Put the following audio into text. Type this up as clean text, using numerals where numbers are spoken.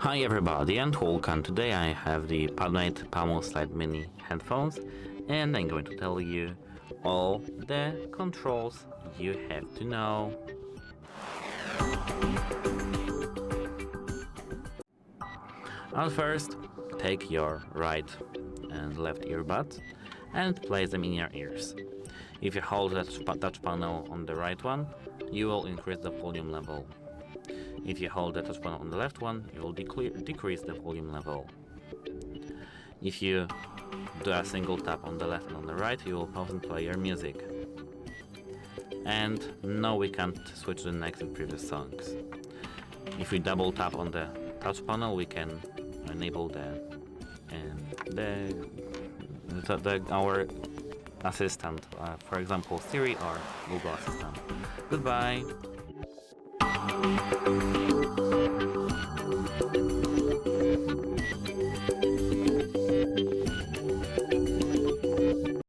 Hi everybody and welcome. Today I have the Padmate PaMu Slide Mini headphones and I'm going to tell you all the controls you have to know. At first, take your right and left earbuds and place them in your ears. If you hold the touch panel on the right one, you will increase the volume level. If you hold the touch panel on the left one, you will decrease the volume level. If you do a single tap on the left and on the right, you will pause and play your music. And no, we can't switch to the next and previous songs. If we double tap on the touch panel, we can enable our assistant, for example Siri or Google Assistant. Goodbye.